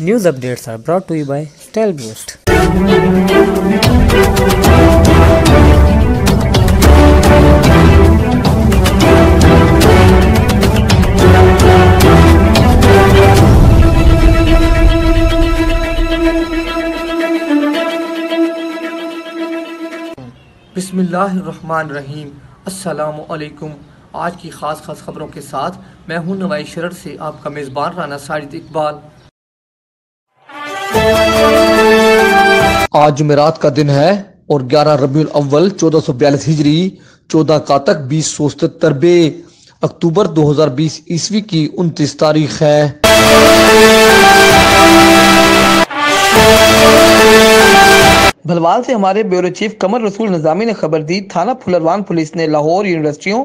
News updates are brought to you by Style Boost. बिस्मिल्लाहिर्रहमानिर्रहीम। अस्सलामु अलैकुम। आज की ख़ास खबरों के साथ मैं हूं नवाई शरर से आपका मेज़बान राना साजिद इकबाल। आज जुमेरात का दिन है और 11 रबीउल अव्वल 1442 हिजरी 14 कातक 2077 अक्टूबर 2020 ईस्वी की 29 तारीख है। भलवाल से हमारे ब्यूरो चीफ कमर रसूल निजामी ने खबर दी, थाना फुलरवान पुलिस ने लाहौर यूनिवर्सिटियों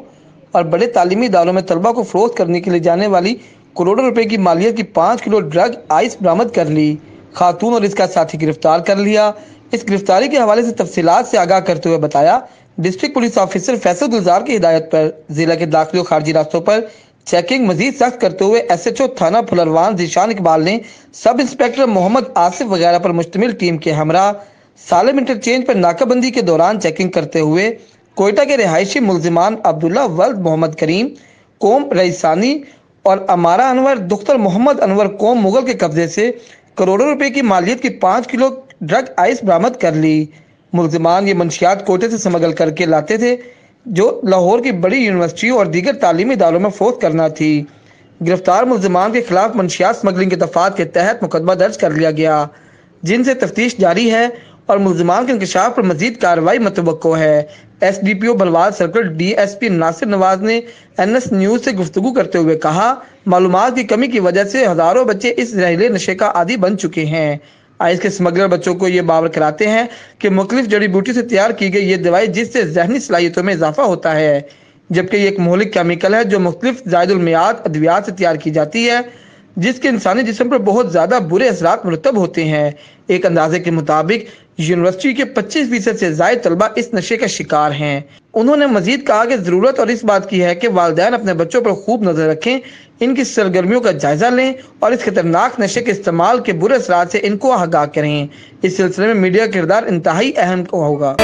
और बड़े तालीमी इदारों में तलबा को फरोख्त करने के लिए जाने वाली करोड़ों रुपए की मालियत की 5 किलो ड्रग आइस बरामद कर ली। खातून और इसका साथी गिरफ्तार कर लिया। इस गिरफ्तारी के हवाले से तफसीलात से आगाह करते हुए बताया, डिस्ट्रिक्ट पुलिस ऑफिसर फैसल गुलजार की हिदायत पर जिला के दाखिली और खारजी रास्तों पर चेकिंग मजीद सख्त करते हुए SHO थाना फुलरवान ज़ीशान इकबाल ने सब इंस्पेक्टर मोहम्मद आसिफ वगैरह पर मुश्तमिल टीम के हमरा सालिम इंटरचेंज पर नाकाबंदी के दौरान चेकिंग करते हुए कोयटा के रिहायशी मुलजिमान अब्दुल्ला वल्द मोहम्मद करीम कोम रईसानी और अमारा अनवर दुख्तर मोहम्मद अनवर कोम मुगल के कब्जे से करोड़ों रुपए की मालियत की 5 किलो ड्रग आइस बरामद कर ली। मुलजिमान ये मंशियात कोयटे से स्मगल करके लाते थे जो लाहौर की बड़ी यूनिवर्सिटियों और दीगर तालीमी इदारों में फरोख्त करना थी। गिरफ्तार मुलजिमान के खिलाफ मंशियात स्मगलिंग के दफात के तहत मुकदमा दर्ज कर लिया गया, जिनसे तफ्तीश जारी है और मुलजिमान के इंकशाफ पर मजीद कार्रवाई मतवक्को है। SDPO Bhalwal circle DSP Nasir Nawaz ने NS न्यूज से गुफ्तगू करते हुए कहा, मालूमात की कमी की वजह से हजारों बच्चे इस जहरीले नशे का आदी बन चुके हैं। आइस के स्मगलर बच्चों को ये बावर कराते हैं कि मुख्तलिफ जड़ी बूटी से तैयार की गई ये दवाई जिससे जहनी सलाहियतों में इजाफा होता है, जबकि ये एक मोहलिक केमिकल है जो मुख्तलिफ जायदुल मियाद अद्वियात से तैयार की जाती है, जिसके इंसानी जिस्म पर बहुत ज़्यादा बुरे असरात मुरतब होते हैं। एक अंदाजे के मुताबिक यूनिवर्सिटी के 25% से ज़ायद तलबा इस नशे का शिकार हैं। उन्होंने मजीद कहा कि ज़रूरत और इस बात की है कि वालिदैन अपने बच्चों पर खूब नज़र रखें, इनकी सरगर्मियों का जायज़ा लें और इस खतरनाक नशे के इस्तेमाल के बुरे असरात से इनको आगाह करें। इस सिलसिले में मीडिया का किरदार इंतहाई अहम होगा।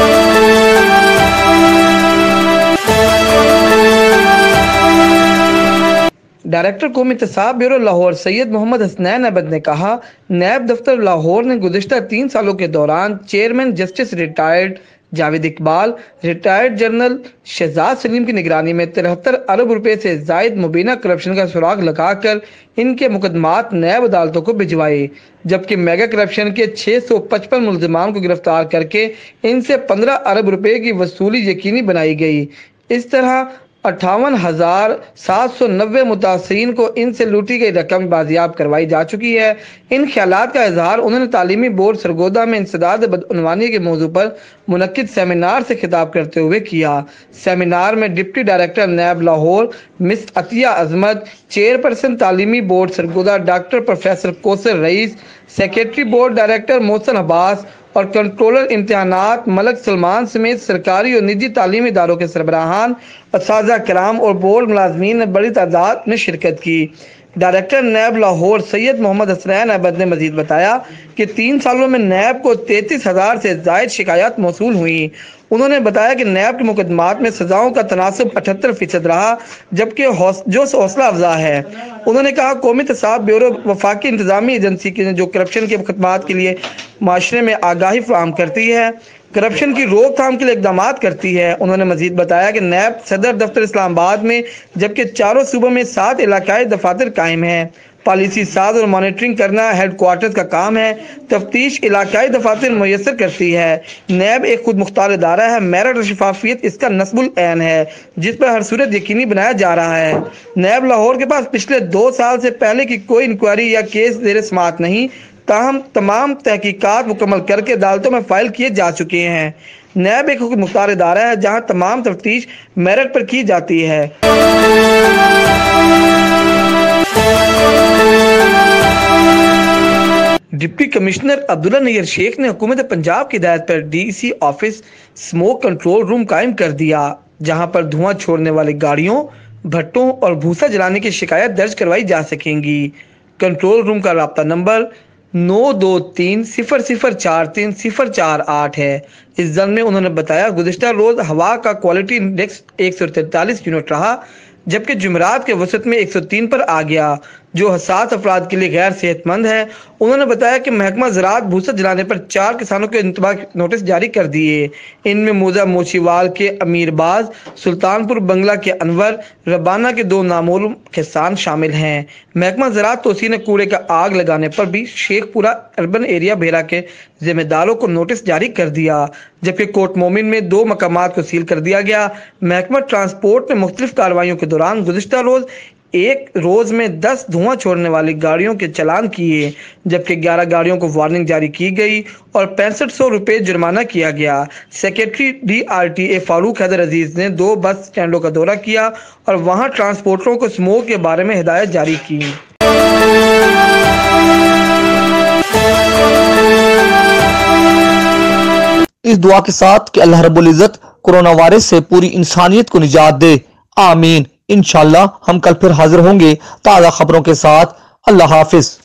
डायरेक्टर कौमी इंतसाब ब्यूरो लाहौर सैयद मोहम्मद हसनैन अबद ने कहा, नैब दफ्तर लाहौर ने गुज़िश्ता 3 सालों के दौरान chairman justice retired Javed Iqbal, retired general Shahzad Saleem की निगरानी में 73 अरब रुपए से जायद मुबीना करप्शन का सुराग लगाकर इनके मुकदमात नैब अदालतों को भिजवाए, जबकि मेगा करप्शन के 655 मुलजिमान को गिरफ्तार करके इनसे 15 अरब रुपए की वसूली यकीनी बनाई गई। इस तरह 58,790 मुतासरीन को इनसे लूटी गई रकम बाजियाब करवाई जा चुकी है। इन ख्यालात का इजहार उन्होंने तालीमी बोर्ड सरगोदा में इंसदाद बदउनवानी के मौजू पर मुनक्किद सेमिनार से खिताब करते हुए किया। सेमिनार में deputy director NAB Lahore miss Atiya Azmat, chairperson तालीमी board Sargodha doctor professor Kausar Raees, secretary board director Mohsin Abbas और कंट्रोलर इम्तिहानात मलक सलमान समेत सरकारी और निजी तालीमी इदारों के सरबराहान, असातिज़ा किराम और बोर्ड मुलाजमीन ने बड़ी तादाद में शिरकत की। डायरेक्टर नैब लाहौर सैयद मोहम्मद हसनैन अबद ने मजीद बताया कि 3 सालों में नैब को 33,000 से जायद शिकायत मौसूल हुई। उन्होंने बताया कि नैब के मुकदमात में सजाओं का तनासब 78% रहा, जबकि जो हौसला अफजा है। उन्होंने कहा, कौमी इंतसाब ब्यूरो वफाकी इंतजामी एजेंसी की जो करप्शन के मुकदमात के लिए माशरे में आगाही फराहम करती है, करप्शन की रोकथाम के लिए इकदाम करती है। उन्होंने मजीद बताया कि नैब सदर दफ्तर इस्लामाबाद में जबकि 4 सूबों में 7 इलाकाई दफातर कायम है। पॉलिसी साज और मॉनिटरिंग करना हेड क्वार्टर्स का काम है। तफ्तीश इलाकाई दफातर मुयसर करती है। नैब एक खुद मुख्तार इदारा है। मेरिट और शफाफियत इसका नस्बुल ऐन है, जिस पर हर सूरत यकीनी बनाया जा रहा है। नैब लाहौर के पास पिछले 2 साल से पहले की कोई इंक्वायरी या केस ज़ेर समाअत नहीं, ताहम तमाम तहकीकात मुकम्मल करके अदालतों में फाइल किए जा चुके हैं। नैब एक खुद मुख्तार इदारा है जहाँ तमाम तफ्तीश मेरिट पर की जाती है। डिप्टी कमिश्नर अब्दुल्ला नैयर शेख ने हुकूमत पंजाब की हिदायत पर DC office smoke control room कायम कर दिया, जहां पर धुआं छोड़ने वाली गाड़ियों, भट्टों और भूसा जलाने की शिकायत दर्ज करवाई जा सकेंगी। कंट्रोल रूम का राब्ता नंबर 9230043048 है। इस ज़न में उन्होंने बताया गुज़िश्ता रोज़ हवा का क्वालिटी इंडेक्स 143 यूनिट रहा, जबकि जुमेरात के वसत में 103 पर आ गया, जो हसास अफराद के लिए गैर सेहतमंद है। उन्होंने बताया कि महकमा ज़राअत भूसा जलाने पर 4 किसानों के इंतबाह नोटिस जारी कर दिए। इनमें मौजा मोशीवाल के अमीरबाज, सुल्तानपुर बंगला के अनवर, रबाना के 2 नामालूम किसान शामिल हैं। महकमा ज़राअत तोसी ने कूड़े का आग लगाने पर भी शेखपुरा अर्बन एरिया भेरा के जिम्मेदारों को नोटिस जारी कर दिया, जबकि कोट मोमिन में 2 मकामात को सील कर दिया गया। महकमा ट्रांसपोर्ट ने मुख्तलिफ कार्रवाइयों के दौरान गुज़िश्ता रोज़ एक रोज़ में 10 धुआं छोड़ने वाली गाड़ियों के चालान किए, जबकि 11 गाड़ियों को वार्निंग जारी की गई और 6500 रुपये जुर्माना किया गया। सेक्रेटरी DRTA फारूक हैदर अजीज ने 2 बस स्टैंडों का दौरा किया और वहां ट्रांसपोर्टरों को स्मोक के बारे में हिदायत जारी की। इस दुआ के साथ कि अल्लाह रब्बुल इज़्ज़त कोरोना वायरस से पूरी इंसानियत को निजात दे, आमीन। इंशाअल्लाह हम कल फिर हाजिर होंगे ताज़ा खबरों के साथ। अल्लाह हाफिज।